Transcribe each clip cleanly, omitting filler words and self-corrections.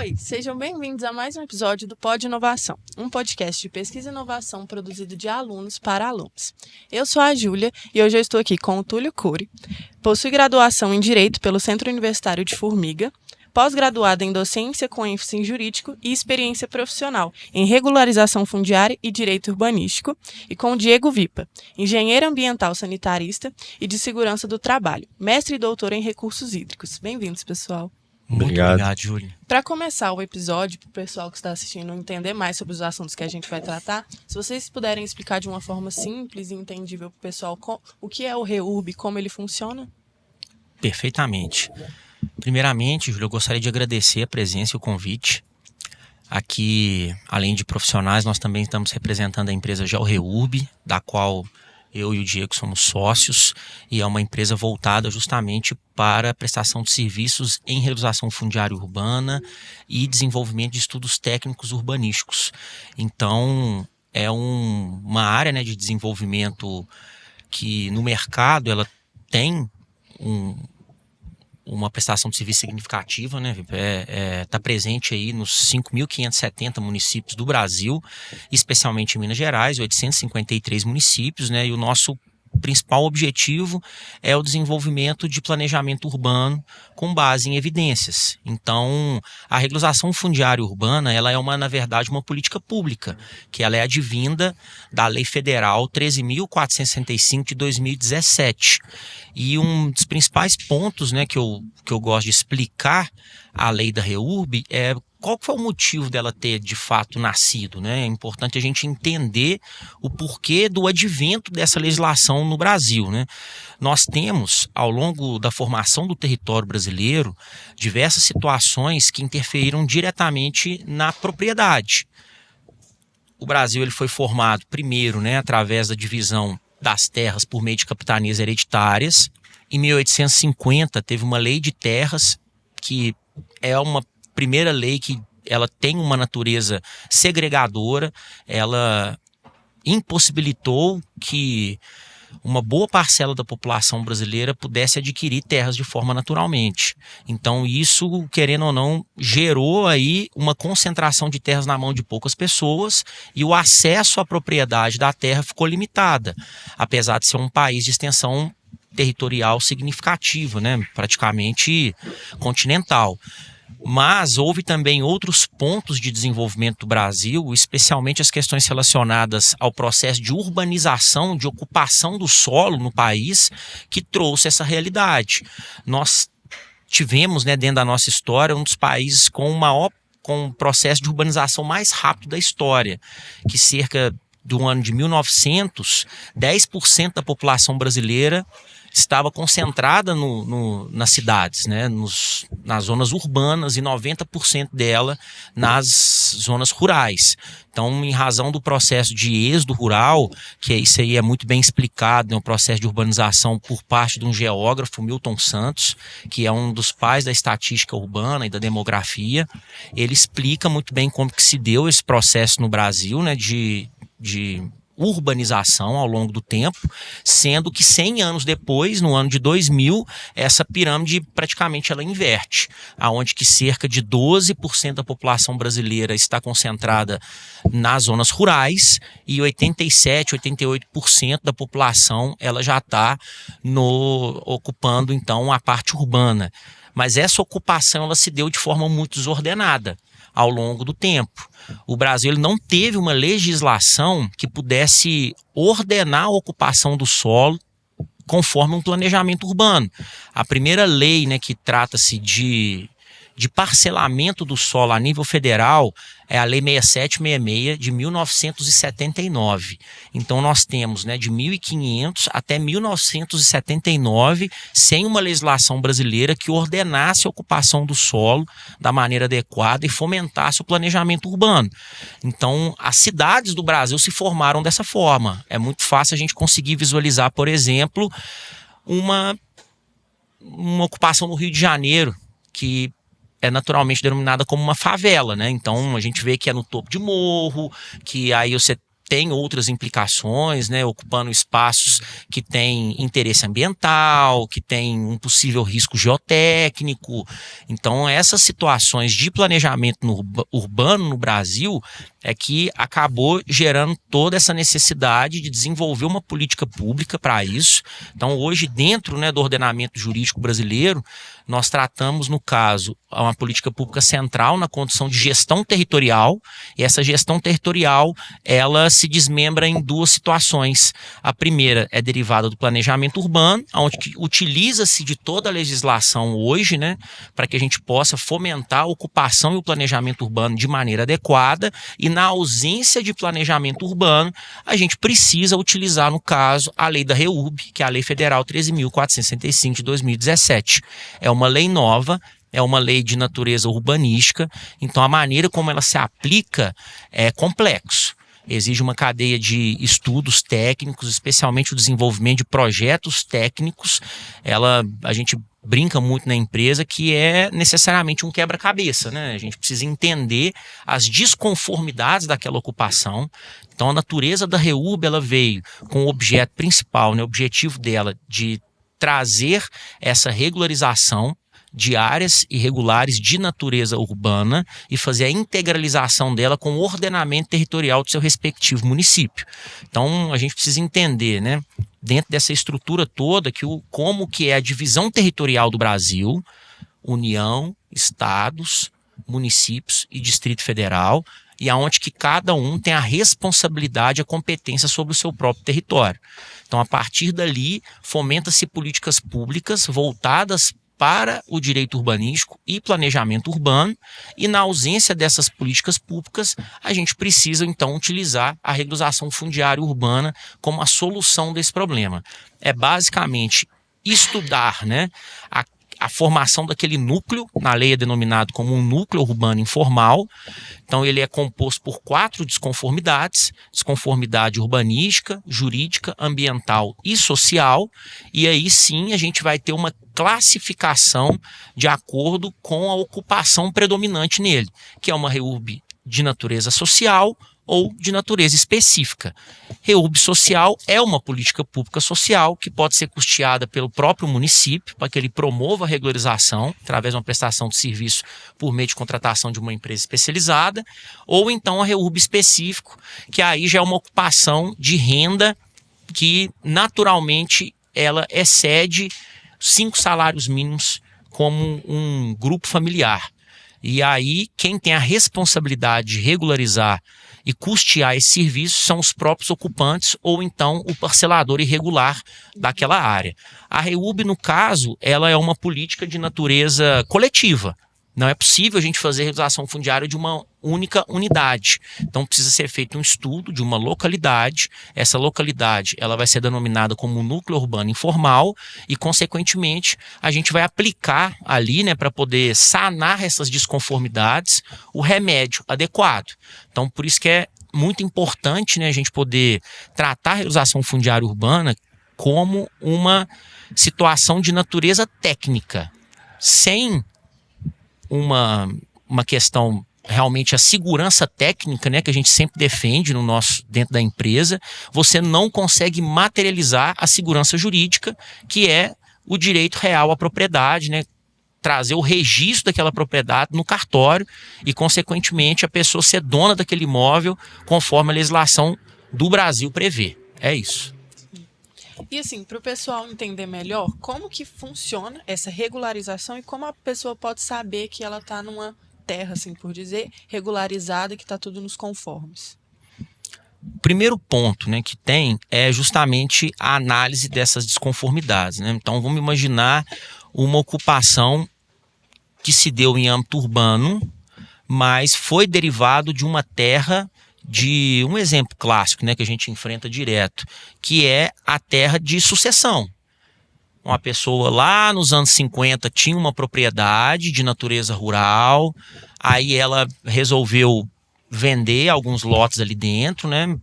Oi, sejam bem-vindos a mais um episódio do Pod Inovação, um podcast de pesquisa e inovação produzido de alunos para alunos. Eu sou a Júlia e hoje eu estou aqui com o Túlio Cury, possui graduação em Direito pelo Centro Universitário de Formiga, pós-graduado em Docência com ênfase em Jurídico e experiência profissional em Regularização Fundiária e Direito Urbanístico, e com o Diego Vipa, engenheiro ambiental sanitarista e de segurança do trabalho, mestre e doutor em recursos hídricos. Bem-vindos, pessoal. Muito obrigado, Júlia. Para começar o episódio, para o pessoal que está assistindo entender mais sobre os assuntos que a gente vai tratar, se vocês puderem explicar de uma forma simples e entendível para o pessoal o que é o REURB, como ele funciona? Perfeitamente. Primeiramente, Júlia, eu gostaria de agradecer a presença e o convite. Aqui, além de profissionais, nós também estamos representando a empresa GeoREURB, da qual eu e o Diego somos sócios, e é uma empresa voltada justamente para a prestação de serviços em realização fundiária urbana e desenvolvimento de estudos técnicos urbanísticos. Então, é uma área, né, de desenvolvimento que no mercado ela tem uma prestação de serviço significativa, né? Tá presente aí nos 5.570 municípios do Brasil, especialmente em Minas Gerais, 853 municípios, né? E o nosso principal objetivo é o desenvolvimento de planejamento urbano com base em evidências. Então, a regularização fundiária urbana, ela é na verdade, uma política pública, que ela é advinda da Lei Federal 13.465 de 2017. E um dos principais pontos, né, que eu gosto de explicar a lei da REURB é qual foi o motivo dela ter de fato nascido, né? É importante a gente entender o porquê do advento dessa legislação no Brasil, né? Nós temos, ao longo da formação do território brasileiro, diversas situações que interferiram diretamente na propriedade. O Brasil ele foi formado primeiro, né, através da divisão das terras por meio de capitanias hereditárias. Em 1850 teve uma lei de terras que é uma primeira lei que ela tem uma natureza segregadora, ela impossibilitou que uma boa parcela da população brasileira pudesse adquirir terras de forma naturalmente. Então isso, querendo ou não, gerou aí uma concentração de terras na mão de poucas pessoas e o acesso à propriedade da terra ficou limitada, apesar de ser um país de extensão territorial significativa, né? Praticamente continental. Mas houve também outros pontos de desenvolvimento do Brasil, especialmente as questões relacionadas ao processo de urbanização, de ocupação do solo no país, que trouxe essa realidade. Nós tivemos, né, dentro da nossa história, um dos países com um processo de urbanização mais rápido da história, que cerca do ano de 1900, 10% da população brasileira estava concentrada nas cidades, né, nas zonas urbanas, e 90% dela nas zonas rurais. Então, em razão do processo de êxodo rural, que isso aí é muito bem explicado, né, um processo de urbanização por parte de um geógrafo, Milton Santos, que é um dos pais da estatística urbana e da demografia, ele explica muito bem como que se deu esse processo no Brasil, né, de urbanização ao longo do tempo, sendo que 100 anos depois, no ano de 2000, essa pirâmide praticamente ela inverte, aonde que cerca de 12% da população brasileira está concentrada nas zonas rurais e 87, 88% da população ela já está ocupando então a parte urbana. Mas essa ocupação ela se deu de forma muito desordenada ao longo do tempo. O Brasil ele não teve uma legislação que pudesse ordenar a ocupação do solo conforme um planejamento urbano. A primeira lei, né, que trata-se de parcelamento do solo a nível federal é a Lei 6766 de 1979. Então nós temos, né, de 1500 até 1979 sem uma legislação brasileira que ordenasse a ocupação do solo da maneira adequada e fomentasse o planejamento urbano. Então as cidades do Brasil se formaram dessa forma. É muito fácil a gente conseguir visualizar, por exemplo, uma ocupação no Rio de Janeiro, que é naturalmente denominada como uma favela, né? Então a gente vê que é no topo de morro, que aí você tem outras implicações, né, ocupando espaços que têm interesse ambiental, que têm um possível risco geotécnico. Então, essas situações de planejamento urbano no Brasil é que acabou gerando toda essa necessidade de desenvolver uma política pública para isso. Então, hoje, dentro, né, do ordenamento jurídico brasileiro, nós tratamos, no caso, uma política pública central na condição de gestão territorial, e essa gestão territorial, ela se desmembra em duas situações. A primeira é derivada do planejamento urbano, onde utiliza-se de toda a legislação hoje, né, para que a gente possa fomentar a ocupação e o planejamento urbano de maneira adequada, e na ausência de planejamento urbano, a gente precisa utilizar, no caso, a lei da REURB, que é a Lei Federal 13.465 de 2017. É uma lei nova, é uma lei de natureza urbanística, então a maneira como ela se aplica é complexo. Exige uma cadeia de estudos técnicos, especialmente o desenvolvimento de projetos técnicos. A gente brinca muito na empresa que é necessariamente um quebra-cabeça, né? A gente precisa entender as desconformidades daquela ocupação. Então, a natureza da REURB, ela veio com o objeto principal, né? O objetivo dela de trazer essa regularização de áreas irregulares de natureza urbana e fazer a integralização dela com o ordenamento territorial do seu respectivo município. Então, a gente precisa entender, né, dentro dessa estrutura toda, como que é a divisão territorial do Brasil, União, Estados, municípios e Distrito Federal, e aonde que cada um tem a responsabilidade, a competência sobre o seu próprio território. Então, a partir dali, fomenta-se políticas públicas voltadas para o direito urbanístico e planejamento urbano, e na ausência dessas políticas públicas, a gente precisa então utilizar a regularização fundiária urbana como a solução desse problema. É basicamente estudar, né, a formação daquele núcleo, na lei é denominado como um núcleo urbano informal. Então ele é composto por 4 desconformidades: desconformidade urbanística, jurídica, ambiental e social, e aí sim a gente vai ter uma classificação de acordo com a ocupação predominante nele, que é uma REURB de natureza social ou de natureza específica. REURB social é uma política pública social que pode ser custeada pelo próprio município para que ele promova a regularização através de uma prestação de serviço por meio de contratação de uma empresa especializada, ou então a REURB específico, que aí já é uma ocupação de renda que naturalmente ela excede 5 salários mínimos como um grupo familiar. E aí quem tem a responsabilidade de regularizar e custear esse serviço são os próprios ocupantes ou então o parcelador irregular daquela área. A REURB, no caso, ela é uma política de natureza coletiva. Não é possível a gente fazer regularização fundiária de uma única unidade. Então precisa ser feito um estudo de uma localidade. Essa localidade ela vai ser denominada como núcleo urbano informal e, consequentemente, a gente vai aplicar ali, né, para poder sanar essas desconformidades, o remédio adequado. Então, por isso que é muito importante, né, a gente poder tratar a regularização fundiária urbana como uma situação de natureza técnica, sem uma questão realmente a segurança técnica, né, que a gente sempre defende dentro da empresa. Você não consegue materializar a segurança jurídica, que é o direito real à propriedade, né, trazer o registro daquela propriedade no cartório e, consequentemente, a pessoa ser dona daquele imóvel conforme a legislação do Brasil prevê. É isso. E assim, para o pessoal entender melhor, como que funciona essa regularização e como a pessoa pode saber que ela está numa terra, assim por dizer, regularizada e que está tudo nos conformes? O primeiro ponto, né, que tem é justamente a análise dessas desconformidades, né? Então vamos imaginar uma ocupação que se deu em âmbito urbano, mas foi derivado de uma terra de um exemplo clássico, né, que a gente enfrenta direto, que é a terra de sucessão. Uma pessoa lá nos anos 50 tinha uma propriedade de natureza rural, aí ela resolveu vender alguns lotes ali dentro, né,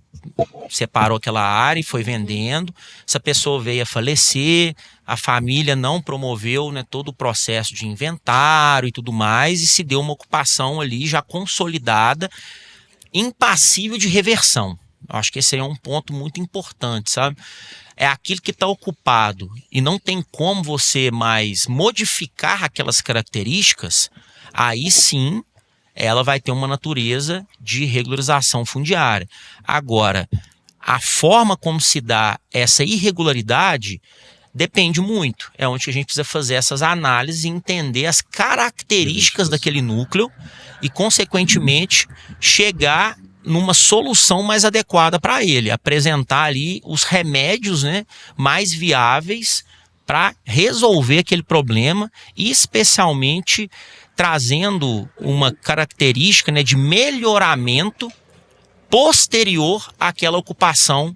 separou aquela área e foi vendendo. Essa pessoa veio a falecer, a família não promoveu, né, todo o processo de inventário e tudo mais, e se deu uma ocupação ali já consolidada, impassível de reversão. Acho que esse aí é um ponto muito importante, sabe? É aquilo que está ocupado e não tem como você mais modificar aquelas características, aí sim ela vai ter uma natureza de regularização fundiária. Agora, a forma como se dá essa irregularidade depende muito. É onde a gente precisa fazer essas análises e entender as características daquele núcleo e, consequentemente, chegar numa solução mais adequada para ele, apresentar ali os remédios, né, mais viáveis para resolver aquele problema e, especialmente, trazendo uma característica, né, de melhoramento posterior àquela ocupação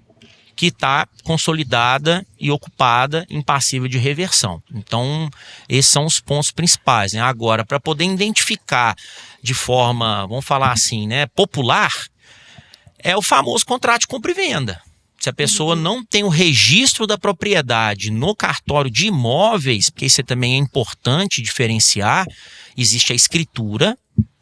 que está consolidada e ocupada em passível de reversão. Então, esses são os pontos principais, né? Agora, para poder identificar de forma, vamos falar assim, né, popular, é o famoso contrato de compra e venda. Se a pessoa não tem o registro da propriedade no cartório de imóveis, porque isso também é importante diferenciar, existe a escritura.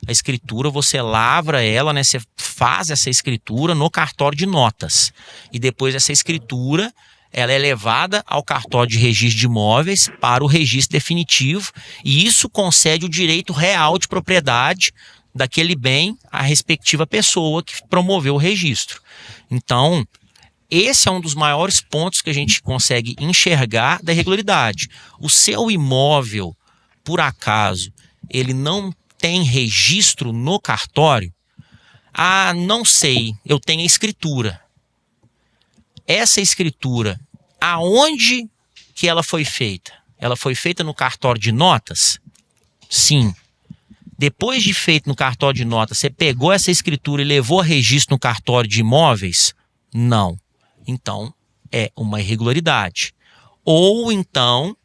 A escritura, você lavra ela, né? Você faz essa escritura no cartório de notas. E depois essa escritura, ela é levada ao cartório de registro de imóveis para o registro definitivo. E isso concede o direito real de propriedade daquele bem à respectiva pessoa que promoveu o registro. Então, esse é um dos maiores pontos que a gente consegue enxergar da irregularidade. O seu imóvel, por acaso, ele não tem registro no cartório? Ah, não sei, eu tenho a escritura. Essa escritura, aonde que ela foi feita? Ela foi feita no cartório de notas? Sim. Depois de feito no cartório de notas, você pegou essa escritura e levou a registro no cartório de imóveis? Não. Então, é uma irregularidade. Ou então,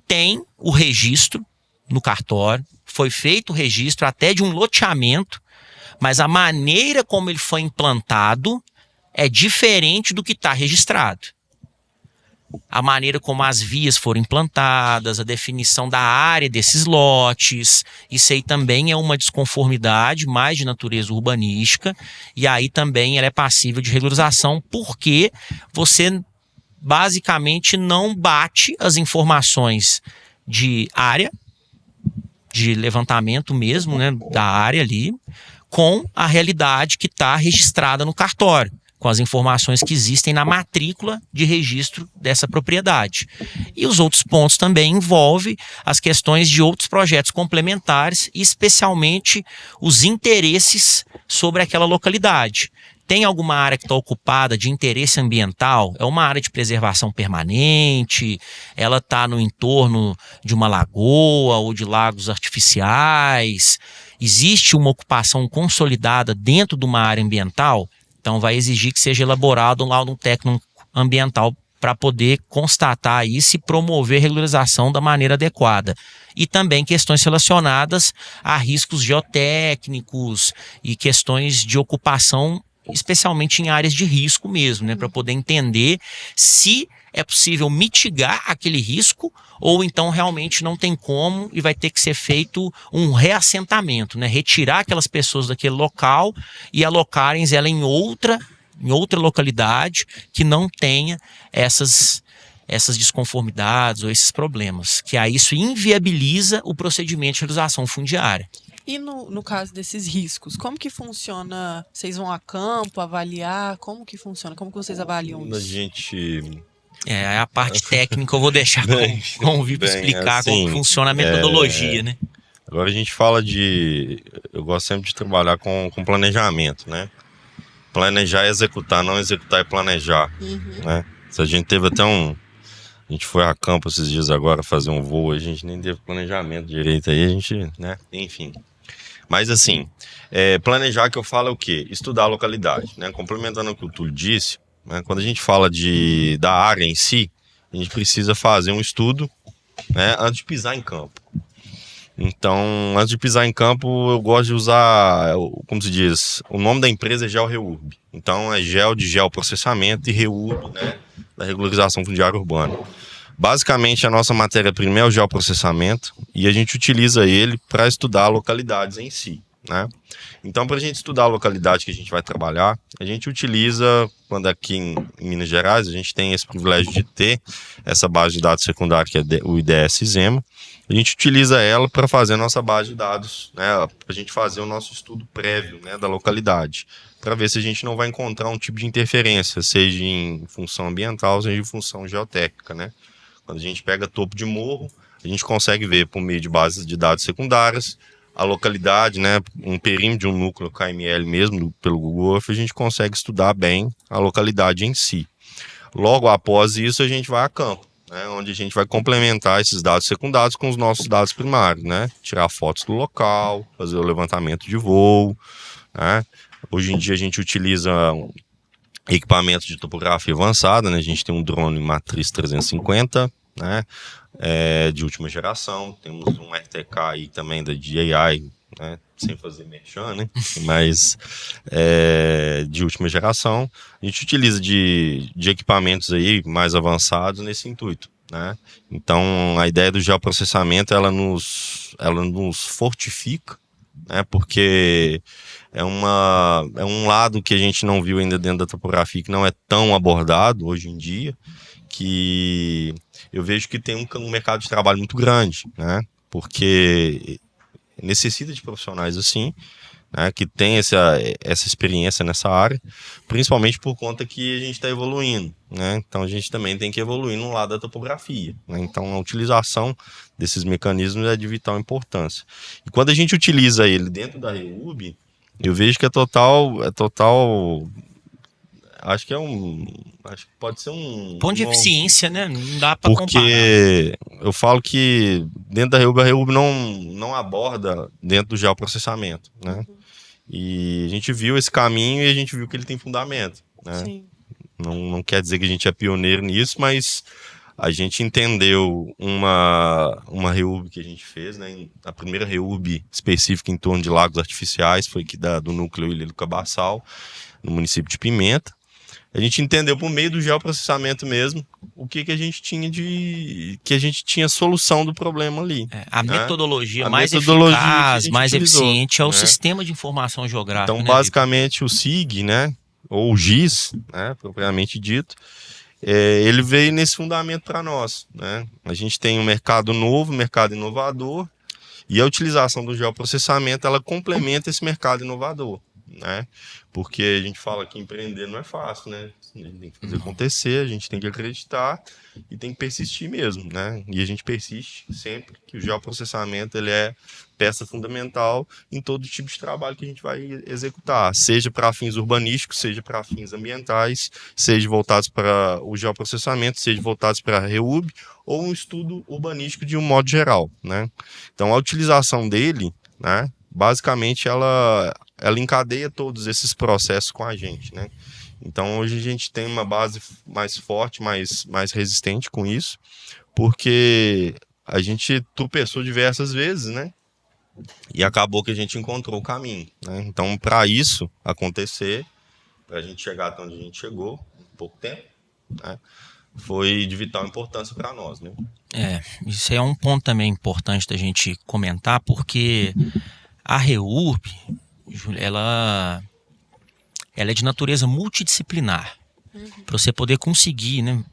tem o registro no cartório, foi feito o registro até de um loteamento, mas a maneira como ele foi implantado é diferente do que está registrado. A maneira como as vias foram implantadas, a definição da área desses lotes, isso aí também é uma desconformidade mais de natureza urbanística, e aí também ela é passível de regularização, porque você basicamente não bate as informações de área, de levantamento mesmo, né, da área ali, com a realidade que está registrada no cartório, com as informações que existem na matrícula de registro dessa propriedade. E os outros pontos também envolvem as questões de outros projetos complementares, especialmente os interesses sobre aquela localidade. Tem alguma área que está ocupada de interesse ambiental? É uma área de preservação permanente? Ela está no entorno de uma lagoa ou de lagos artificiais? Existe uma ocupação consolidada dentro de uma área ambiental? Então vai exigir que seja elaborado um laudo técnico ambiental para poder constatar isso e promover a regularização da maneira adequada. E também questões relacionadas a riscos geotécnicos e questões de ocupação, especialmente em áreas de risco mesmo, né, para poder entender se é possível mitigar aquele risco ou então realmente não tem como e vai ter que ser feito um reassentamento, né, retirar aquelas pessoas daquele local e alocarem ela em outra localidade que não tenha essas desconformidades ou esses problemas, que aí isso inviabiliza o procedimento de regularização fundiária. E no caso desses riscos, como que funciona? Vocês vão a campo avaliar? Como que funciona? Como que vocês avaliam isso? A gente... a parte técnica eu vou deixar com o Vitor explicar assim, como funciona a metodologia, né? Agora a gente fala eu gosto sempre de trabalhar com planejamento, né? Planejar é executar, não executar é planejar, né? Se a gente teve até a gente foi a campo esses dias agora fazer um voo, a gente nem teve planejamento direito aí, a gente, né? Enfim. Mas assim, planejar que eu falo é o quê? Estudar a localidade, né? Complementando o que o Túlio disse, né? Quando a gente fala da área em si, a gente precisa fazer um estudo, né, antes de pisar em campo. Então, antes de pisar em campo, eu gosto de usar, como se diz, o nome da empresa é GeoReurb. Então, é gel de geoprocessamento e reurb, né, da regularização fundiária urbana. Basicamente, a nossa matéria-prima é o geoprocessamento e a gente utiliza ele para estudar localidades em si, né? Então, para a gente estudar a localidade que a gente vai trabalhar, a gente utiliza, quando aqui em Minas Gerais, a gente tem esse privilégio de ter essa base de dados secundária, que é o IDS-ZEMA, a gente utiliza ela para fazer a nossa base de dados, né? Para a gente fazer o nosso estudo prévio, né, da localidade, para ver se a gente não vai encontrar um tipo de interferência, seja em função ambiental, seja em função geotécnica, né? Quando a gente pega topo de morro, a gente consegue ver, por meio de bases de dados secundárias, a localidade, né, um perímetro de um núcleo KML mesmo, pelo Google Earth, a gente consegue estudar bem a localidade em si. Logo após isso, a gente vai a campo, né, onde a gente vai complementar esses dados secundários com os nossos dados primários, né, tirar fotos do local, fazer o levantamento de voo, né. Hoje em dia a gente utiliza equipamentos de topografia avançada, né, a gente tem um drone Matriz 350, né, de última geração, temos um RTK aí também da DJI, né, sem fazer merchan, né, mas de última geração. A gente utiliza de equipamentos aí mais avançados nesse intuito, né. Então a ideia do geoprocessamento ela nos fortifica, né, porque é um lado que a gente não viu ainda dentro da topografia, que não é tão abordado hoje em dia, que eu vejo que tem um mercado de trabalho muito grande, né? Porque necessita de profissionais assim, né? Que tem essa experiência nessa área, principalmente por conta que a gente está evoluindo, né? Então a gente também tem que evoluir no lado da topografia, né? Então a utilização desses mecanismos é de vital importância. E quando a gente utiliza ele dentro da REUB, eu vejo que é total. Acho que pode ser um ponto de eficiência, né? Não dá para comparar. Porque eu falo que dentro da REUB, a REUB não aborda dentro do geoprocessamento, né? E a gente viu esse caminho e a gente viu que ele tem fundamento, né? Sim. Não quer dizer que a gente é pioneiro nisso, mas a gente entendeu uma REUB que a gente fez, né? A primeira REUB específica em torno de lagos artificiais foi aqui do núcleo Ilha do Cabaçal, no município de Pimenta. A gente entendeu por meio do geoprocessamento mesmo o que a gente tinha que a gente tinha solução do problema ali. A metodologia mais eficaz, mais eficiente é o sistema de informação geográfica. Então, basicamente, o SIG, né, ou o GIS, né, propriamente dito, ele veio nesse fundamento para nós, né? A gente tem um mercado novo, um mercado inovador, e a utilização do geoprocessamento ela complementa esse mercado inovador, né? Porque a gente fala que empreender não é fácil, né? A gente tem que fazer acontecer, a gente tem que acreditar e tem que persistir mesmo, né? E a gente persiste sempre que o geoprocessamento ele é peça fundamental em todo tipo de trabalho que a gente vai executar, seja para fins urbanísticos, seja para fins ambientais, seja voltados para o geoprocessamento, seja voltados para a REUB ou um estudo urbanístico de um modo geral, né? Então a utilização dele, né, basicamente ela encadeia todos esses processos com a gente, né? Então hoje a gente tem uma base mais forte, mais resistente com isso, porque a gente tropeçou diversas vezes, né? E acabou que a gente encontrou o caminho, né? Então para isso acontecer, para a gente chegar até onde a gente chegou, em pouco tempo, né, foi de vital importância para nós, né? Isso é um ponto também importante da gente comentar, porque a REUB, ela é de natureza multidisciplinar. Para você poder conseguir, né,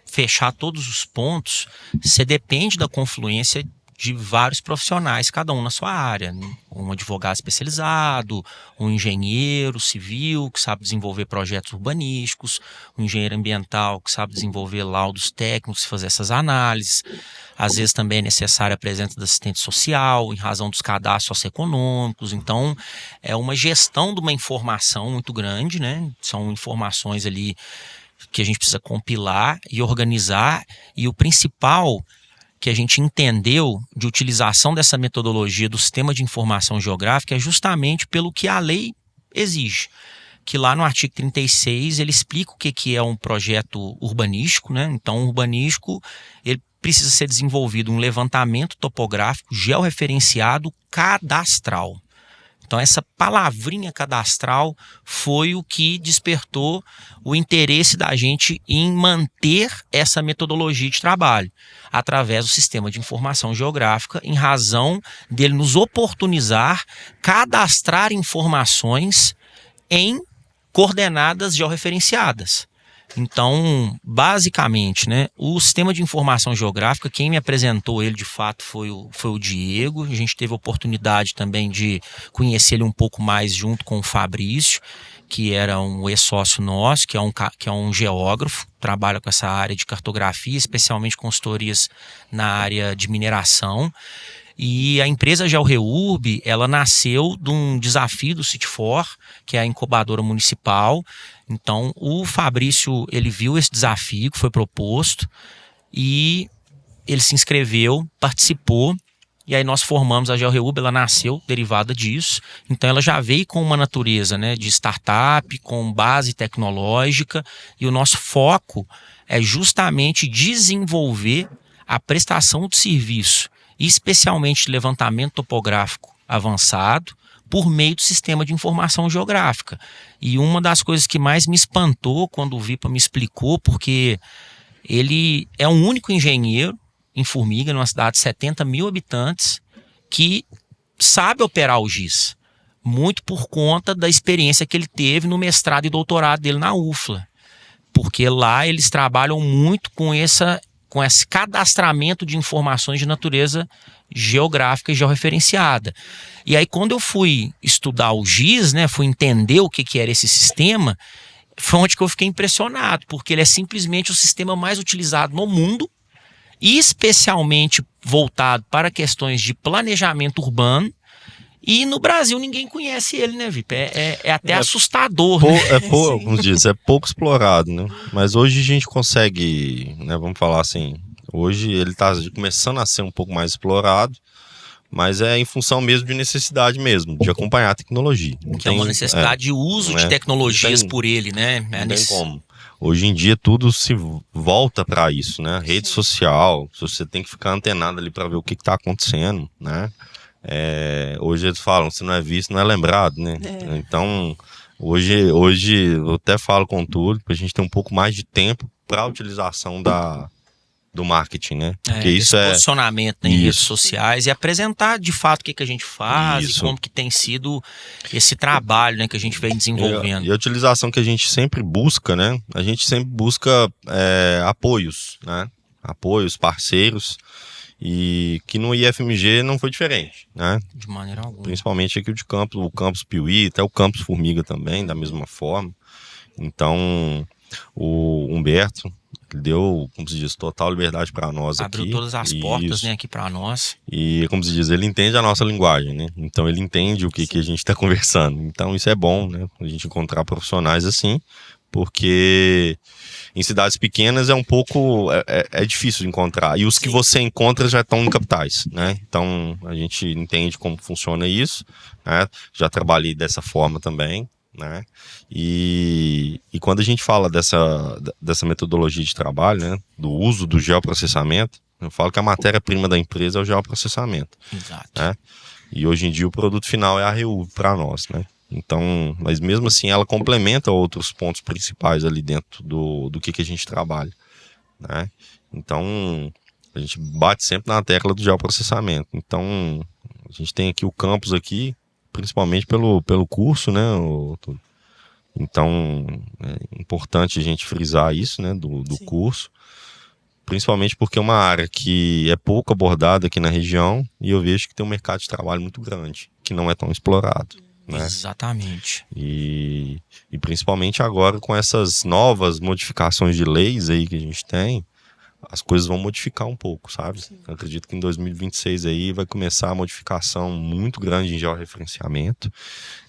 fechar todos os pontos, você depende da confluência de vários profissionais, cada um na sua área, né? Um advogado especializado, um engenheiro civil que sabe desenvolver projetos urbanísticos, um engenheiro ambiental que sabe desenvolver laudos técnicos e fazer essas análises. Às vezes também é necessária a presença do assistente social, em razão dos cadastros socioeconômicos. Então, é uma gestão de uma informação muito grande, né? São informações ali que a gente precisa compilar e organizar. E o principal que a gente entendeu de utilização dessa metodologia do sistema de informação geográfica é justamente pelo que a lei exige. Que lá no artigo 36 ele explica o que é um projeto urbanístico, né? Então, o urbanístico ele precisa ser desenvolvido um levantamento topográfico georreferenciado cadastral. Então essa palavrinha cadastral foi o que despertou o interesse da gente em manter essa metodologia de trabalho através do sistema de informação geográfica, em razão dele nos oportunizar cadastrar informações em coordenadas georreferenciadas. Então, basicamente, né, o sistema de informação geográfica, quem me apresentou ele de fato foi o Diego. A gente teve a oportunidade também de conhecer ele um pouco mais junto com o Fabrício, que era um ex-sócio nosso, que é um geógrafo, trabalha com essa área de cartografia, especialmente consultorias na área de mineração. E a empresa GeoReurb, ela nasceu de um desafio do City4, que é a incubadora municipal. Então, o Fabrício, ele viu esse desafio que foi proposto e ele se inscreveu, participou. E aí nós formamos a GeoReurb, ela nasceu derivada disso. Então ela já veio com uma natureza, né, de startup, com base tecnológica. E o nosso foco é justamente desenvolver a prestação de serviço, especialmente levantamento topográfico avançado, por meio do sistema de informação geográfica. E uma das coisas que mais me espantou quando o Vipa me explicou, porque ele é um único engenheiro em Formiga, numa cidade de 70 mil habitantes, que sabe operar o GIS, muito por conta da experiência que ele teve no mestrado e doutorado dele na UFLA, porque lá eles trabalham muito com esse cadastramento de informações de natureza geográfica e georreferenciada. E aí, quando eu fui estudar o GIS, né, fui entender o que era esse sistema, foi onde que eu fiquei impressionado, porque ele é simplesmente o sistema mais utilizado no mundo, e especialmente voltado para questões de planejamento urbano. E no Brasil ninguém conhece ele, né, Vipe? É até assustador, né? Como diz, é pouco explorado, né? Mas hoje a gente consegue, né, vamos falar assim, hoje ele está começando a ser um pouco mais explorado, mas é em função mesmo de necessidade mesmo, de acompanhar a tecnologia. Que é uma necessidade de uso de tecnologias por ele, né? Não tem como. Hoje em dia tudo se volta para isso, né? Rede social, você tem que ficar antenado ali para ver o que está acontecendo, né? Hoje eles falam, se não é visto, não é lembrado, né? Então, hoje eu até falo com tudo, para a gente ter um pouco mais de tempo para a utilização do marketing, né? Porque isso posicionamento em redes sociais e apresentar de fato o que a gente faz e como que tem sido esse trabalho, né, que a gente vem desenvolvendo. E a utilização que a gente sempre busca, né? A gente sempre busca apoios, né? Apoios, parceiros. E que no IFMG não foi diferente, né? De maneira alguma. Principalmente aqui o campus Piuí, até o campus Formiga também, da mesma forma. Então, o Humberto deu, como se diz, total liberdade para nós aqui. Abriu todas as portas, né, aqui para nós. E, como se diz, ele entende a nossa linguagem, né? Então, ele entende o que a gente está conversando. Então, isso é bom, né? A gente encontrar profissionais assim, porque em cidades pequenas é um pouco é difícil de encontrar, e os que você encontra já estão em capitais, né? Então a gente entende como funciona isso, né? Já trabalhei dessa forma também, né? E quando a gente fala dessa metodologia de trabalho, né, do uso do geoprocessamento, eu falo que a matéria-prima da empresa é o geoprocessamento. Exato. Né? E hoje em dia o produto final é a REURB para nós, né? Então, mas mesmo assim ela complementa outros pontos principais ali dentro do que a gente trabalha, né? Então, a gente bate sempre na tecla do geoprocessamento. Então, a gente tem aqui o campus aqui, principalmente pelo curso, né? Então, é importante a gente frisar isso, né? Do curso, principalmente porque é uma área que é pouco abordada aqui na região e eu vejo que tem um mercado de trabalho muito grande, que não é tão explorado. Né? Exatamente. E principalmente agora com essas novas modificações de leis aí que a gente tem, as coisas vão modificar um pouco, sabe? Eu acredito que em 2026 aí vai começar a modificação muito grande em georreferenciamento.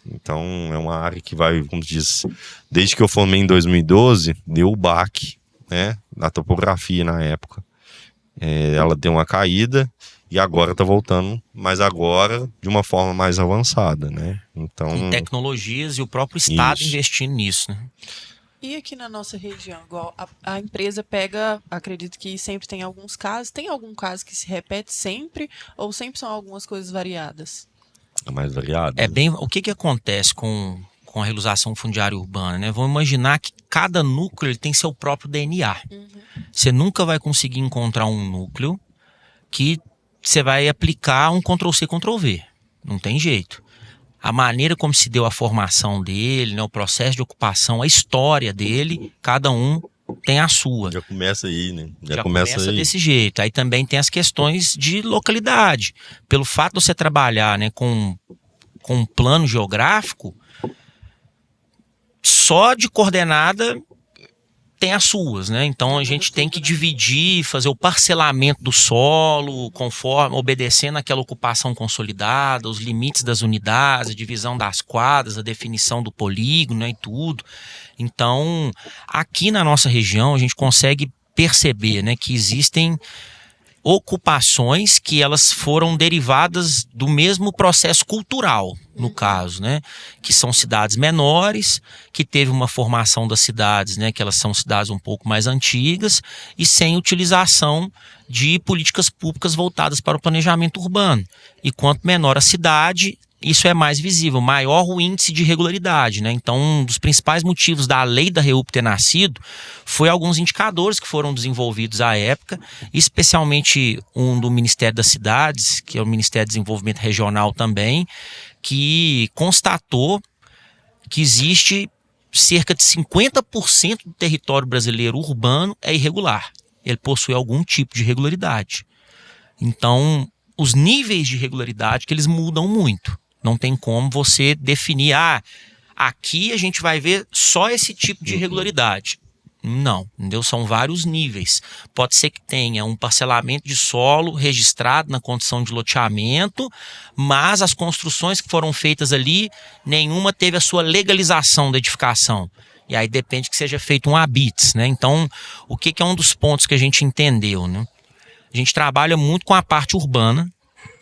Então é uma área que vai, como diz, desde que eu formei em 2012, deu o baque, né, na topografia na época. Ela deu uma caída e agora está voltando, mas agora de uma forma mais avançada, né? Então, com tecnologias e o próprio Estado investindo nisso, né? E aqui na nossa região, igual a empresa pega, acredito que sempre tem alguns casos, tem algum caso que se repete sempre ou sempre são algumas coisas variadas? É mais variado. O que acontece com a regularização fundiária urbana, né? Vamos imaginar que cada núcleo ele tem seu próprio DNA. Você nunca vai conseguir encontrar um núcleo que você vai aplicar um Ctrl+C, Ctrl+V. Não tem jeito. A maneira como se deu a formação dele, né, o processo de ocupação, a história dele, cada um tem a sua. Já começa aí, né? Já começa aí. Desse jeito. Aí também tem as questões de localidade. Pelo fato de você trabalhar, né, com um plano geográfico, só de coordenada tem as suas, né? Então a gente tem que dividir, fazer o parcelamento do solo, conforme, obedecendo aquela ocupação consolidada, os limites das unidades, a divisão das quadras, a definição do polígono, né, e tudo. Então, aqui na nossa região a gente consegue perceber, né, que existem ocupações que elas foram derivadas do mesmo processo cultural, no caso, né? Que são cidades menores, que teve uma formação das cidades, né? Que elas são cidades um pouco mais antigas e sem utilização de políticas públicas voltadas para o planejamento urbano. E quanto menor a cidade, isso é mais visível, maior o índice de irregularidade, né? Então, um dos principais motivos da lei da REUP ter nascido foi alguns indicadores que foram desenvolvidos à época, especialmente um do Ministério das Cidades, que é o Ministério do Desenvolvimento Regional também, que constatou que existe cerca de 50% do território brasileiro urbano é irregular. Ele possui algum tipo de irregularidade. Então, os níveis de irregularidade que eles mudam muito. Não tem como você definir, aqui a gente vai ver só esse tipo de irregularidade. Não, entendeu? São vários níveis. Pode ser que tenha um parcelamento de solo registrado na condição de loteamento, mas as construções que foram feitas ali, nenhuma teve a sua legalização da edificação. E aí depende que seja feito um habites, né? Então, o que é um dos pontos que a gente entendeu, né? A gente trabalha muito com a parte urbana,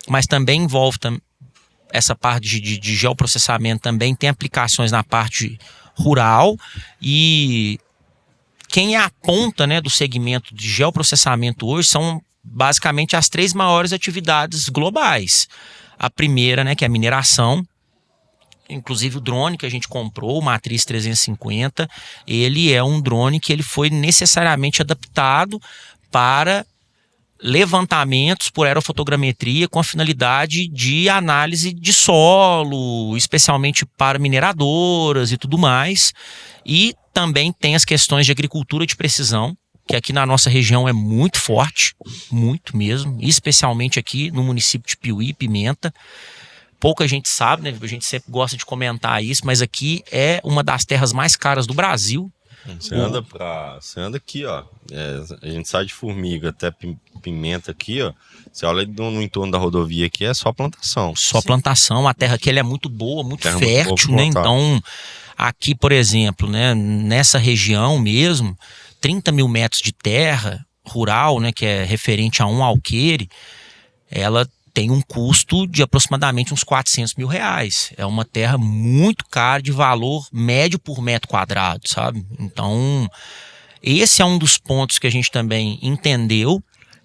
mas também envolve essa parte de geoprocessamento, também tem aplicações na parte rural, e quem é a ponta, né, do segmento de geoprocessamento hoje são basicamente as 3 maiores atividades globais. A primeira, né, que é a mineração. Inclusive o drone que a gente comprou, o Matriz 350, ele é um drone que ele foi necessariamente adaptado para levantamentos por aerofotogrametria com a finalidade de análise de solo, especialmente para mineradoras e tudo mais. E também tem as questões de agricultura de precisão, que aqui na nossa região é muito forte, muito mesmo, especialmente aqui no município de Piuí, Pimenta. Pouca gente sabe, né? A gente sempre gosta de comentar isso, mas aqui é uma das terras mais caras do Brasil. Você anda aqui, ó. A gente sai de Formiga até Pimenta aqui, ó. Você olha no entorno da rodovia aqui, é só plantação. Só plantação. A terra aqui ela é muito boa, muito fértil, né? Então, aqui, por exemplo, né, nessa região mesmo, 30 mil metros de terra rural, né, que é referente a um alqueire, ela tem um custo de aproximadamente uns R$400 mil. É uma terra muito cara, de valor médio por metro quadrado, sabe? Então, esse é um dos pontos que a gente também entendeu,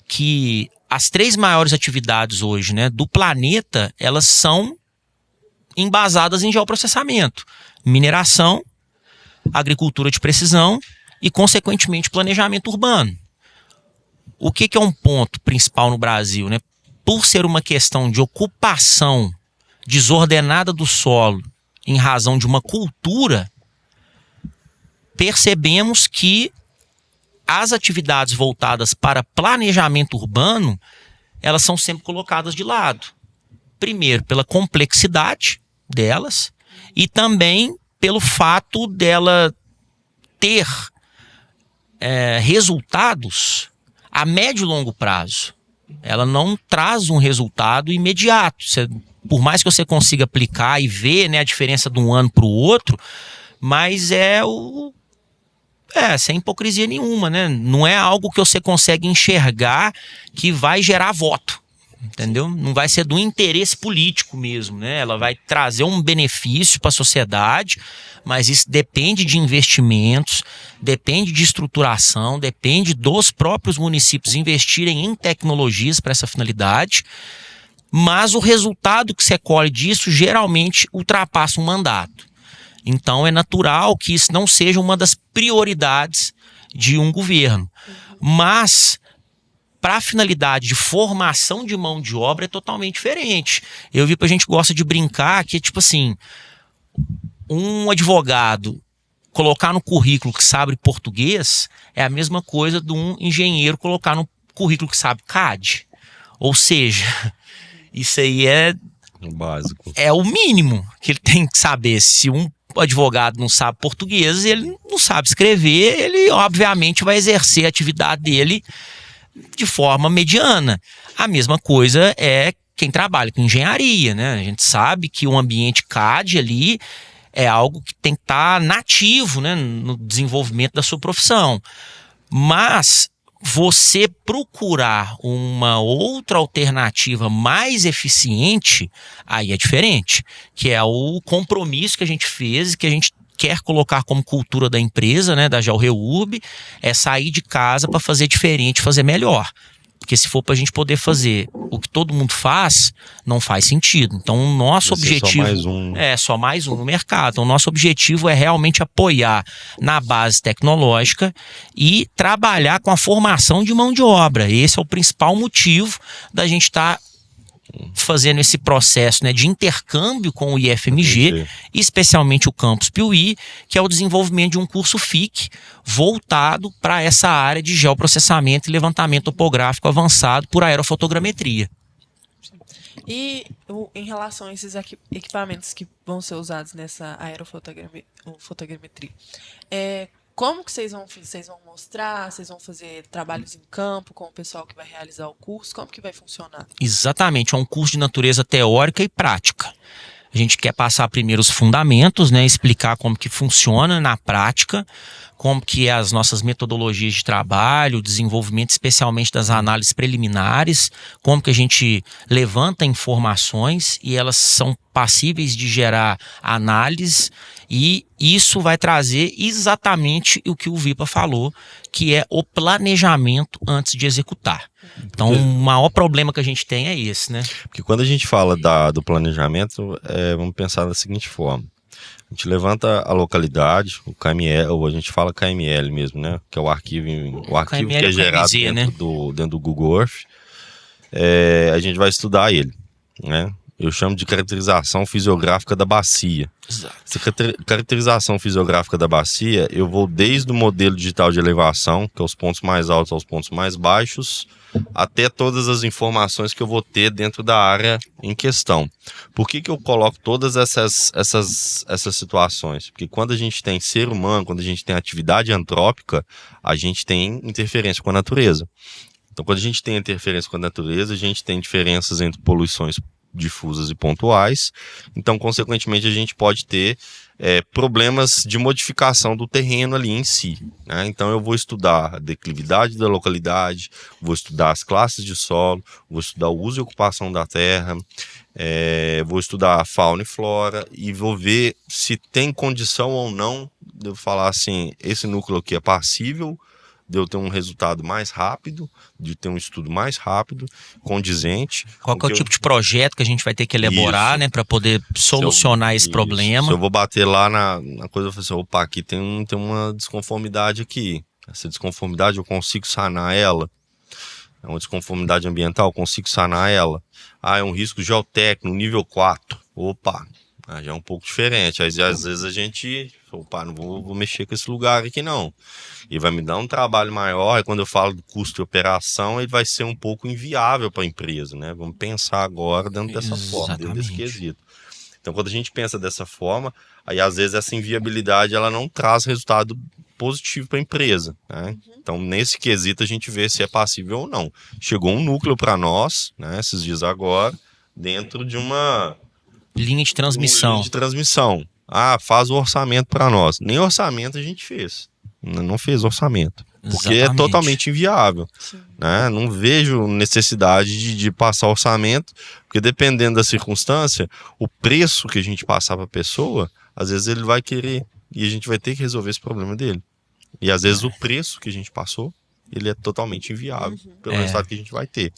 que as 3 maiores atividades hoje, né, do planeta, elas são embasadas em geoprocessamento. Mineração, agricultura de precisão e, consequentemente, planejamento urbano. O que é um ponto principal no Brasil, né? Por ser uma questão de ocupação desordenada do solo em razão de uma cultura, percebemos que as atividades voltadas para planejamento urbano, elas são sempre colocadas de lado. Primeiro, pela complexidade delas e também pelo fato dela ter resultados a médio e longo prazo. Ela não traz um resultado imediato. Por mais que você consiga aplicar e ver, né, a diferença de um ano para o outro, mas sem hipocrisia nenhuma, né? Não é algo que você consegue enxergar que vai gerar voto, entendeu? Não vai ser do interesse político mesmo, né? Ela vai trazer um benefício para a sociedade, mas isso depende de investimentos, depende de estruturação, depende dos próprios municípios investirem em tecnologias para essa finalidade. mas o resultado que você colhe disso geralmente ultrapassa um mandato. Então é natural que isso não seja uma das prioridades de um governo. Mas para a finalidade de formação de mão de obra é totalmente diferente. Eu vi que a gente gosta de brincar que, tipo assim, um advogado colocar no currículo que sabe português é a mesma coisa de um engenheiro colocar no currículo que sabe CAD. Ou seja, isso aí O básico. é o mínimo que ele tem que saber. Se um advogado não sabe português, ele não sabe escrever, ele obviamente vai exercer a atividade dele de forma mediana. A mesma coisa é quem trabalha com engenharia, né? A gente sabe que o ambiente CAD ali é algo que tem que estar nativo, né, no desenvolvimento da sua profissão. Mas você procurar uma outra alternativa mais eficiente, aí é diferente, que é o compromisso que a gente fez e que a gente quer colocar como cultura da empresa, né, da GeoReurb, é sair de casa para fazer diferente, fazer melhor. Porque se for para a gente poder fazer o que todo mundo faz, não faz sentido. Então o nosso objetivo só mais um no mercado. Então o nosso objetivo é realmente apoiar na base tecnológica e trabalhar com a formação de mão de obra. Esse é o principal motivo da gente estar fazendo esse processo, né, de intercâmbio com o IFMG, especialmente o Campus Piuí, que é o desenvolvimento de um curso FIC voltado para essa área de geoprocessamento e levantamento topográfico avançado por aerofotogrametria. E em relação a esses equipamentos que vão ser usados nessa aerofotogrametria, como que vocês vão mostrar? Vocês vão fazer trabalhos em campo com o pessoal que vai realizar o curso? Como que vai funcionar? Exatamente, é um curso de natureza teórica e prática. A gente quer passar primeiro os fundamentos, né, explicar como que funciona na prática, como que é as nossas metodologias de trabalho, desenvolvimento especialmente das análises preliminares, como que a gente levanta informações e elas são passíveis de gerar análise, e isso vai trazer exatamente o que o Vipa falou, que é o planejamento antes de executar. Então, o maior problema que a gente tem é esse, né? Porque quando a gente fala do planejamento, vamos pensar da seguinte forma. A gente levanta a localidade, o KML, ou a gente fala KML mesmo, né? Que é o arquivo que é gerado dentro do Google Earth. A gente vai estudar ele, né? Eu chamo de caracterização fisiográfica da bacia. Exato. Essa caracterização fisiográfica da bacia, eu vou desde o modelo digital de elevação, que é os pontos mais altos aos pontos mais baixos, até todas as informações que eu vou ter dentro da área em questão. Por que eu coloco todas essas situações? Porque quando a gente tem ser humano, quando a gente tem atividade antrópica, a gente tem interferência com a natureza. Então, quando a gente tem interferência com a natureza, a gente tem diferenças entre poluições difusas e pontuais. Então, consequentemente, a gente pode ter problemas de modificação do terreno ali em si, né? Então, eu vou estudar a declividade da localidade, vou estudar as classes de solo, vou estudar o uso e ocupação da terra, vou estudar a fauna e flora e vou ver se tem condição ou não de eu falar assim, esse núcleo aqui é passível de eu ter um resultado mais rápido, de ter um estudo mais rápido, condizente. Qual que é o tipo de projeto que a gente vai ter que elaborar, né, para poder solucionar esse problema? Se eu vou bater lá na coisa, eu falo assim, opa, aqui tem uma desconformidade aqui. Essa desconformidade eu consigo sanar ela. É uma desconformidade ambiental, eu consigo sanar ela. É um risco geotécnico, nível 4. Opa, já é um pouco diferente. Aí, às vezes a gente, opa, não vou mexer com esse lugar aqui não. E vai me dar um trabalho maior, e quando eu falo do custo de operação, ele vai ser um pouco inviável para a empresa, né? Vamos pensar agora dentro dessa forma, dentro desse quesito. Então, quando a gente pensa dessa forma, aí às vezes essa inviabilidade ela não traz resultado positivo para a empresa, né? Então, nesse quesito, a gente vê se é passível ou não. Chegou um núcleo para nós, né, esses dias agora, dentro de uma linha de transmissão. Faz o orçamento para nós. Nem orçamento a gente fez. Não fez orçamento. Porque é totalmente inviável, né? Não vejo necessidade de passar orçamento, porque dependendo da circunstância, o preço que a gente passar para a pessoa, às vezes ele vai querer e a gente vai ter que resolver esse problema dele. E às vezes o preço que a gente passou ele é totalmente inviável pelo resultado que a gente vai ter.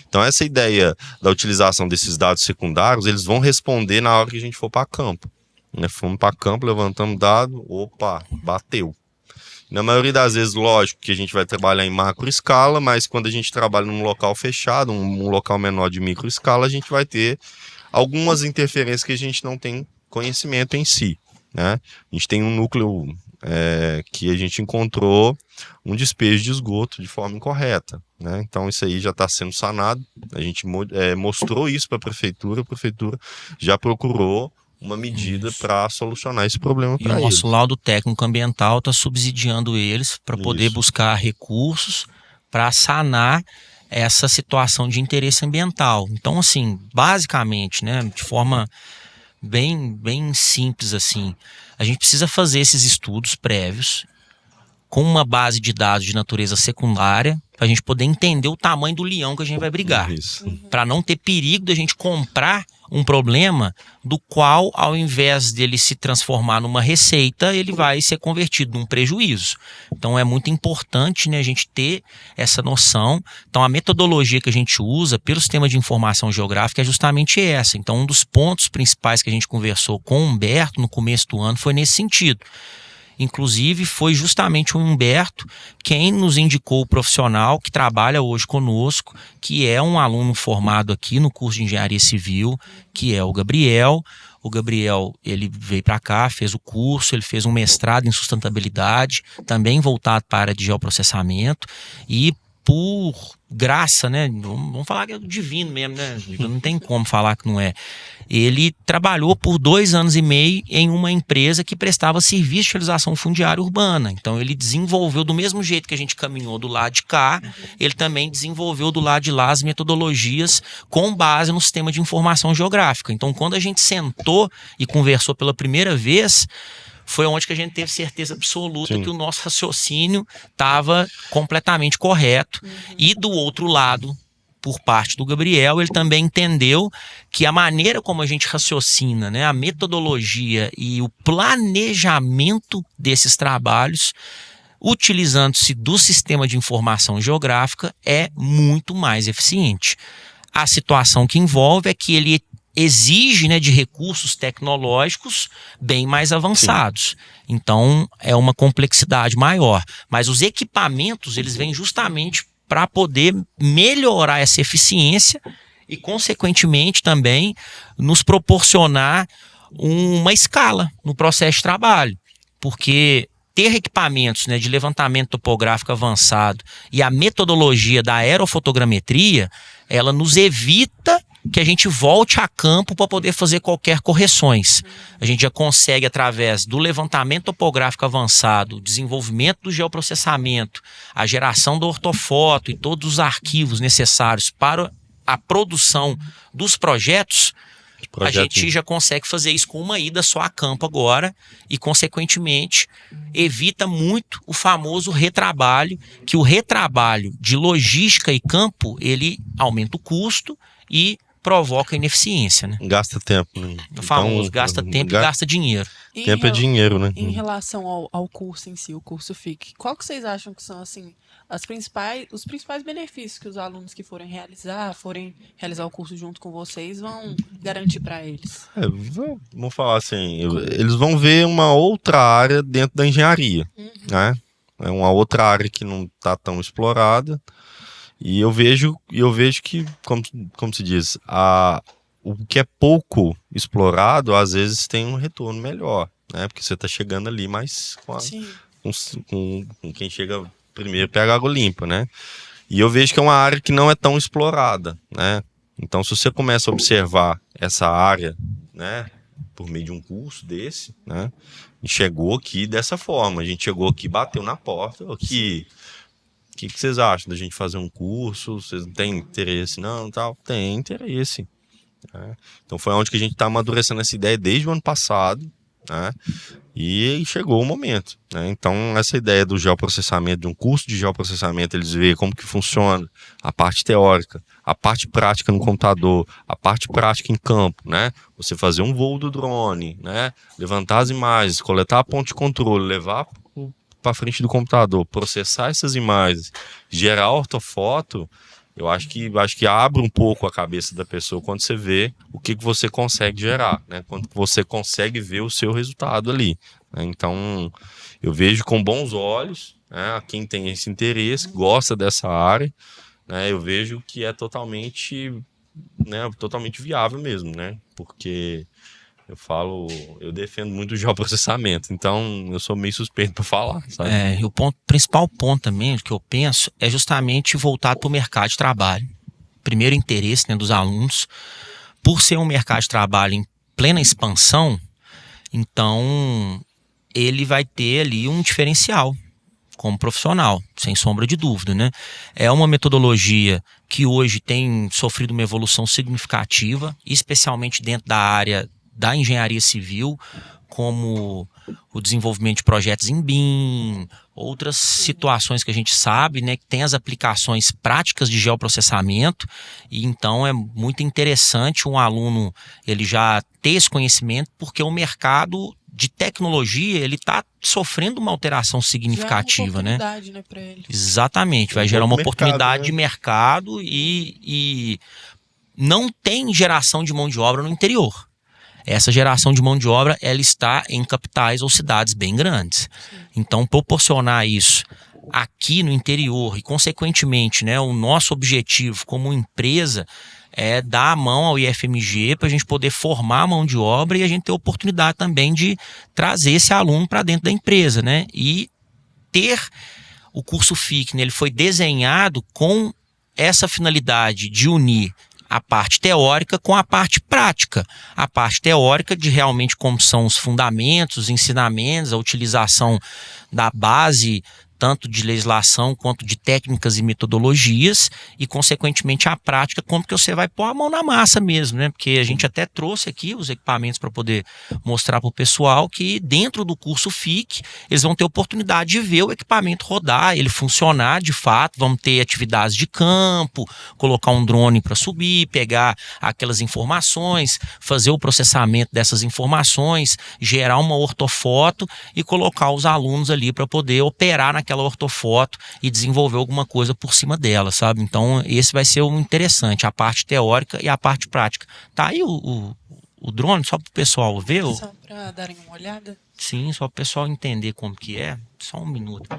Então essa ideia da utilização desses dados secundários, eles vão responder na hora que a gente for para campo. Né? Fomos para campo, levantamos dado, opa, bateu. Na maioria das vezes, lógico que a gente vai trabalhar em macro escala, mas quando a gente trabalha num local fechado, um local menor de micro escala, a gente vai ter algumas interferências que a gente não tem conhecimento em si. Né? A gente tem um núcleo que a gente encontrou um despejo de esgoto de forma incorreta. Né? Então isso aí já está sendo sanado, a gente mostrou isso para a prefeitura já procurou uma medida para solucionar esse problema para eles. E o nosso laudo técnico ambiental está subsidiando eles para poder buscar recursos para sanar essa situação de interesse ambiental. Então, assim, basicamente, né, de forma bem simples, assim, a gente precisa fazer esses estudos prévios com uma base de dados de natureza secundária para a gente poder entender o tamanho do leão que a gente vai brigar. Para não ter perigo de a gente comprar um problema do qual, ao invés dele se transformar numa receita, ele vai ser convertido num prejuízo. Então é muito importante, né, a gente ter essa noção. Então a metodologia que a gente usa pelo sistema de informação geográfica é justamente essa. Então um dos pontos principais que a gente conversou com o Humberto no começo do ano foi nesse sentido. Inclusive foi justamente o Humberto quem nos indicou o profissional que trabalha hoje conosco, que é um aluno formado aqui no curso de Engenharia Civil, que é o Gabriel. O Gabriel, ele veio para cá, fez o curso, ele fez um mestrado em sustentabilidade, também voltado para a área de geoprocessamento, e por graça, né, vamos falar que é divino mesmo, né, não tem como falar que não é. Ele trabalhou por 2 anos e meio em uma empresa que prestava serviço de realização fundiária urbana. Então ele desenvolveu, do mesmo jeito que a gente caminhou do lado de cá, ele também desenvolveu do lado de lá as metodologias com base no sistema de informação geográfica. Então quando a gente sentou e conversou pela primeira vez, foi onde que a gente teve certeza absoluta que o nosso raciocínio estava completamente correto. E do outro lado, por parte do Gabriel, ele também entendeu que a maneira como a gente raciocina, né, a metodologia e o planejamento desses trabalhos, utilizando-se do sistema de informação geográfica, é muito mais eficiente. A situação que envolve é que ele exige, né, de recursos tecnológicos bem mais avançados. Então é uma complexidade maior. Mas os equipamentos, eles vêm justamente para poder melhorar essa eficiência e, consequentemente, também nos proporcionar uma escala no processo de trabalho. Porque ter equipamentos, né, de levantamento topográfico avançado e a metodologia da aerofotogrametria, ela nos evita que a gente volte a campo para poder fazer qualquer correções. A gente já consegue, através do levantamento topográfico avançado, o desenvolvimento do geoprocessamento, a geração da ortofoto e todos os arquivos necessários para a produção dos projetos, a gente já consegue fazer isso com uma ida só a campo agora e, consequentemente, evita muito o famoso retrabalho, que o retrabalho de logística e campo, ele aumenta o custo e provoca ineficiência, né? Gasta tempo, né? O famoso, gasta tempo e gasta dinheiro. Tempo é dinheiro, né? Em relação ao curso em si, o curso FIC, qual que vocês acham que são, assim, os principais benefícios que os alunos que forem realizar o curso junto com vocês vão garantir para eles? Vamos falar assim, eles vão ver uma outra área dentro da engenharia, né? É uma outra área que não está tão explorada. E eu vejo que, como se diz, o que é pouco explorado, às vezes tem um retorno melhor, né? Porque você está chegando ali, mas com quem chega primeiro pega água limpa, né? E eu vejo que é uma área que não é tão explorada, né? Então, se você começa a observar essa área, né, por meio de um curso desse, né? E chegou aqui dessa forma, a gente chegou aqui, bateu na porta, aqui... O que vocês acham da gente fazer um curso? Vocês não têm interesse? Não, tal. Tem interesse. Né? Então foi onde que a gente está amadurecendo essa ideia desde o ano passado, né? E chegou o momento, né? Então essa ideia do geoprocessamento, de um curso de geoprocessamento, eles veem como que funciona a parte teórica, a parte prática no computador, a parte prática em campo, né? Você fazer um voo do drone, né? Levantar as imagens, coletar a ponte de controle, levar para frente do computador, processar essas imagens, gerar ortofoto, eu acho que abre um pouco a cabeça da pessoa quando você vê o que você consegue gerar, né? Quando você consegue ver o seu resultado ali, né? Então, eu vejo com bons olhos, né? Quem tem esse interesse, gosta dessa área, né? Eu vejo que é totalmente, né, totalmente viável mesmo, né? Porque eu defendo muito o geoprocessamento, então eu sou meio suspeito para falar, sabe? E o principal ponto também que eu penso é justamente voltado para o mercado de trabalho. Primeiro interesse, né, dos alunos, por ser um mercado de trabalho em plena expansão, então ele vai ter ali um diferencial como profissional, sem sombra de dúvida, né? É uma metodologia que hoje tem sofrido uma evolução significativa, especialmente dentro da área da engenharia civil, como o desenvolvimento de projetos em BIM, outras situações que a gente sabe, né, que tem as aplicações práticas de geoprocessamento, e então é muito interessante um aluno ele já ter esse conhecimento, porque o mercado de tecnologia ele está sofrendo uma alteração significativa, né? Para ele. Exatamente, vai gerar uma oportunidade de mercado e não tem geração de mão de obra no interior. Essa geração de mão de obra ela está em capitais ou cidades bem grandes. Então, proporcionar isso aqui no interior e, consequentemente, né, o nosso objetivo como empresa é dar a mão ao IFMG para a gente poder formar a mão de obra e a gente ter a oportunidade também de trazer esse aluno para dentro da empresa, né? E ter o curso FIC, né, ele foi desenhado com essa finalidade de unir a parte teórica com a parte prática. A parte teórica de realmente como são os fundamentos, os ensinamentos, a utilização da base tanto de legislação quanto de técnicas e metodologias e, consequentemente, a prática, como que você vai pôr a mão na massa mesmo, né? Porque a gente até trouxe aqui os equipamentos para poder mostrar para o pessoal que dentro do curso FIC eles vão ter oportunidade de ver o equipamento rodar, ele funcionar de fato, vão ter atividades de campo, colocar um drone para subir, pegar aquelas informações, fazer o processamento dessas informações, gerar uma ortofoto e colocar os alunos ali para poder operar naquela ortofoto e desenvolver alguma coisa por cima dela, sabe? Então esse vai ser o interessante, a parte teórica e a parte prática. Tá aí o drone, só para o pessoal ver? Só para darem uma olhada? Sim, só para o pessoal entender como que é. Só um minuto.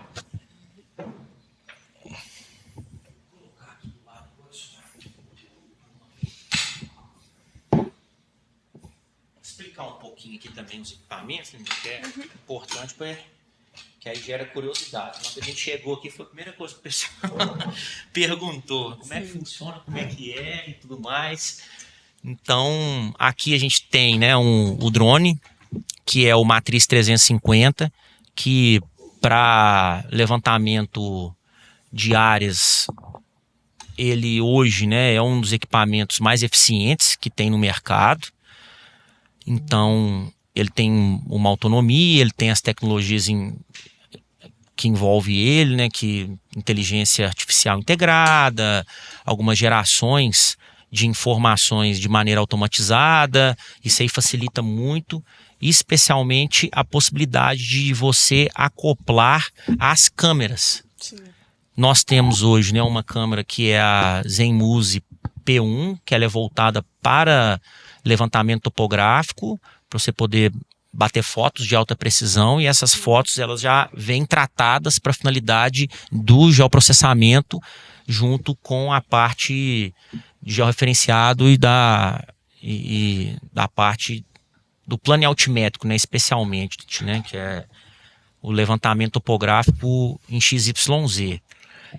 Vou explicar um pouquinho aqui também os equipamentos, né, que é importante para... que aí gera curiosidade. Quando a gente chegou aqui, foi a primeira coisa que o pessoal perguntou. Como é que funciona, como é que é e tudo mais. Então, aqui a gente tem, né, o drone, que é o Matriz 350, que para levantamento de áreas, ele hoje, né, é um dos equipamentos mais eficientes que tem no mercado. Então, ele tem uma autonomia, ele tem as tecnologias que envolve ele, né, que inteligência artificial integrada, algumas gerações de informações de maneira automatizada, isso aí facilita muito, especialmente a possibilidade de você acoplar as câmeras. Sim. Nós temos hoje, né, uma câmera que é a Zenmuse P1, que ela é voltada para levantamento topográfico, para você poder bater fotos de alta precisão, e essas fotos elas já vêm tratadas para a finalidade do geoprocessamento junto com a parte de georreferenciado e da parte do plano altimétrico, né, especialmente, né, que é o levantamento topográfico em XYZ.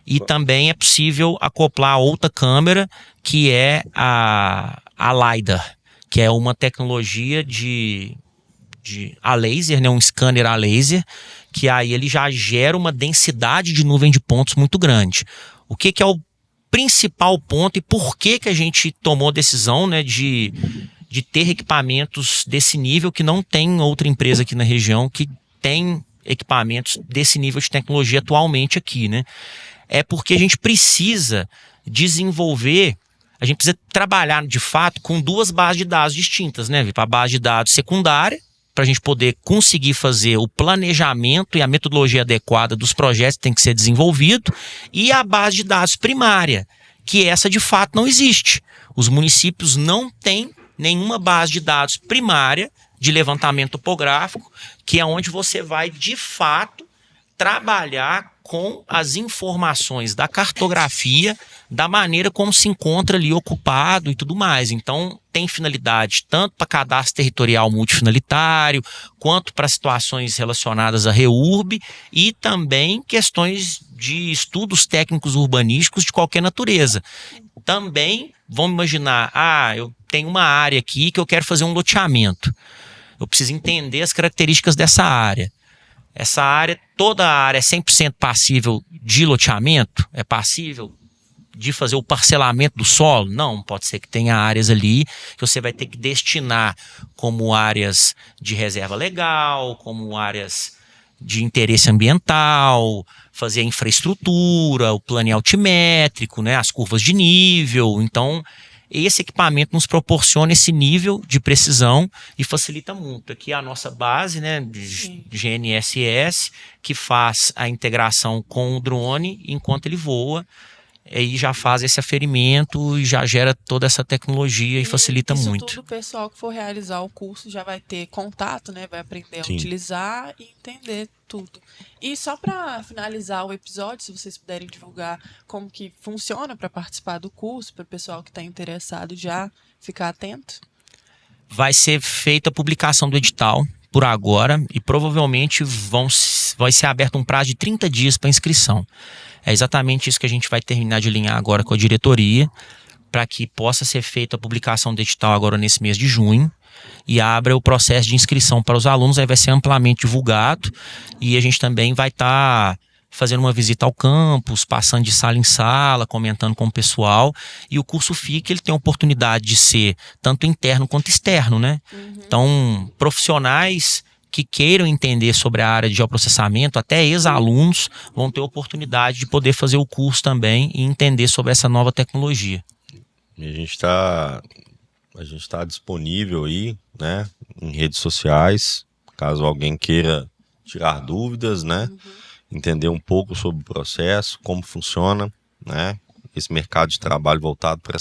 E também é possível acoplar outra câmera, que é a LiDAR, que é uma tecnologia a laser, né, um scanner a laser, que aí ele já gera uma densidade de nuvem de pontos muito grande. O que é o principal ponto e por que a gente tomou a decisão, né, de ter equipamentos desse nível, que não tem outra empresa aqui na região que tem equipamentos desse nível de tecnologia atualmente aqui, né? É porque a gente precisa desenvolver, a gente precisa trabalhar de fato com duas bases de dados distintas, né? A base de dados secundária, para a gente poder conseguir fazer o planejamento e a metodologia adequada dos projetos que tem que ser desenvolvido, e a base de dados primária, que essa de fato não existe. Os municípios não têm nenhuma base de dados primária de levantamento topográfico, que é onde você vai de fato trabalhar com as informações da cartografia, da maneira como se encontra ali ocupado e tudo mais. Então, tem finalidade tanto para cadastro territorial multifinalitário, quanto para situações relacionadas à REURB e também questões de estudos técnicos urbanísticos de qualquer natureza. Também, vamos imaginar, eu tenho uma área aqui que eu quero fazer um loteamento. Eu preciso entender as características dessa área. Essa área, toda a área é 100% passível de loteamento? É passível de fazer o parcelamento do solo? Não, pode ser que tenha áreas ali que você vai ter que destinar como áreas de reserva legal, como áreas de interesse ambiental, fazer a infraestrutura, o plano altimétrico, né, as curvas de nível. Então, esse equipamento nos proporciona esse nível de precisão e facilita muito. Aqui é a nossa base, né, de GNSS, que faz a integração com o drone enquanto ele voa, e já faz esse aferimento e já gera toda essa tecnologia e facilita muito. Tudo o pessoal que for realizar o curso já vai ter contato, né? Vai aprender a utilizar e entender tudo. E só para finalizar o episódio, se vocês puderem divulgar como que funciona para participar do curso, para o pessoal que está interessado já ficar atento. Vai ser feita a publicação do edital por agora e provavelmente vai ser aberto um prazo de 30 dias para inscrição. É exatamente isso que a gente vai terminar de alinhar agora com a diretoria, para que possa ser feita a publicação do edital agora nesse mês de junho e abra o processo de inscrição para os alunos. Aí vai ser amplamente divulgado e a gente também vai estar fazendo uma visita ao campus, passando de sala em sala, comentando com o pessoal. E o curso FIC, ele tem a oportunidade de ser tanto interno quanto externo, né? Então, profissionais que queiram entender sobre a área de geoprocessamento, até ex-alunos vão ter a oportunidade de poder fazer o curso também e entender sobre essa nova tecnologia. E a gente está disponível aí, né, em redes sociais, caso alguém queira tirar dúvidas, né, entender um pouco sobre o processo, como funciona, né, esse mercado de trabalho voltado para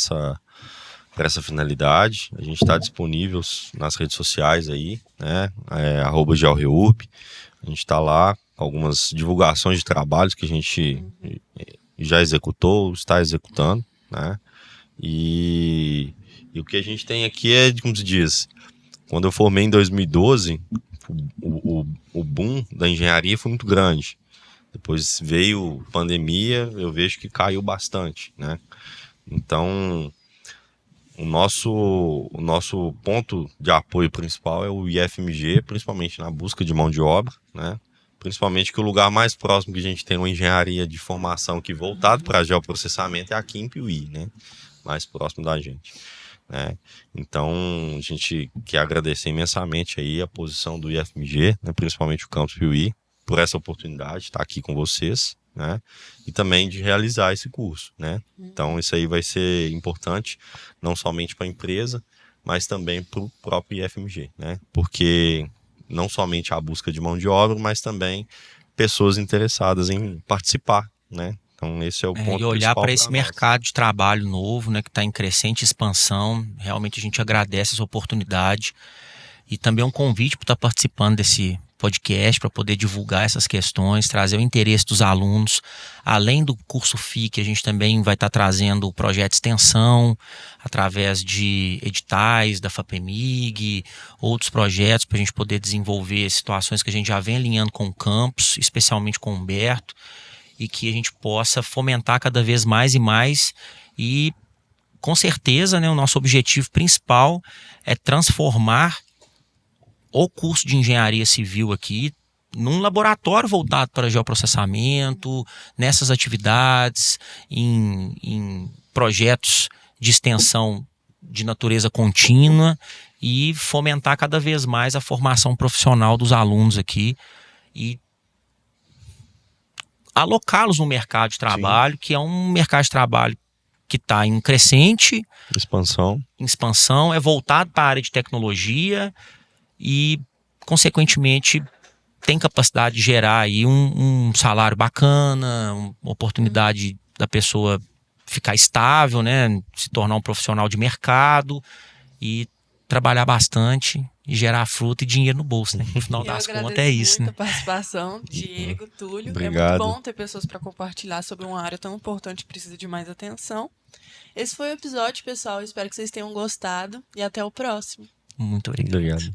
essa finalidade. A gente está disponível nas redes sociais aí, né, @georeurb. A gente está lá com algumas divulgações de trabalhos que a gente já executou, está executando, né, e o que a gente tem aqui é, como se diz, quando eu formei em 2012, o boom da engenharia foi muito grande. Depois veio pandemia, eu vejo que caiu bastante, né, então o nosso ponto de apoio principal é o IFMG, principalmente na busca de mão de obra, né? Principalmente que o lugar mais próximo que a gente tem uma engenharia de formação que voltado para geoprocessamento é aqui em Piuí, né? Mais próximo da gente, né? Então a gente quer agradecer imensamente aí a posição do IFMG, né? Principalmente o Campus Piuí, por essa oportunidade de estar aqui com vocês, né? E também de realizar esse curso, né? Então isso aí vai ser importante não somente para a empresa, mas também para o próprio IFMG, né? Porque não somente a busca de mão de obra, mas também pessoas interessadas em participar, né? Então esse é o ponto e olhar para esse nós. mercado de trabalho novo, né, que está em crescente expansão. Realmente a gente agradece essa oportunidade e também um convite para estar participando desse podcast, para poder divulgar essas questões, trazer o interesse dos alunos. Além do curso FIC, a gente também vai estar trazendo o projeto de extensão, através de editais da FAPEMIG, outros projetos para a gente poder desenvolver situações que a gente já vem alinhando com o campus, especialmente com o Humberto, e que a gente possa fomentar cada vez mais e mais. E com certeza, né, o nosso objetivo principal é transformar o curso de engenharia civil aqui num laboratório voltado para geoprocessamento, nessas atividades, em projetos de extensão de natureza contínua, e fomentar cada vez mais a formação profissional dos alunos aqui e alocá-los no mercado de trabalho, que é um mercado de trabalho que está em crescente, expansão, é voltado para a área de tecnologia. E consequentemente, tem capacidade de gerar aí um salário bacana, uma oportunidade da pessoa ficar estável, né? Se tornar um profissional de mercado e trabalhar bastante e gerar fruta e dinheiro no bolso, né? No final das contas é isso, muito né? a participação, Diego, Túlio. Obrigado. É muito bom ter pessoas para compartilhar sobre uma área tão importante que precisa de mais atenção. Esse foi o episódio, pessoal. Espero que vocês tenham gostado e até o próximo. Muito obrigado. Obrigado.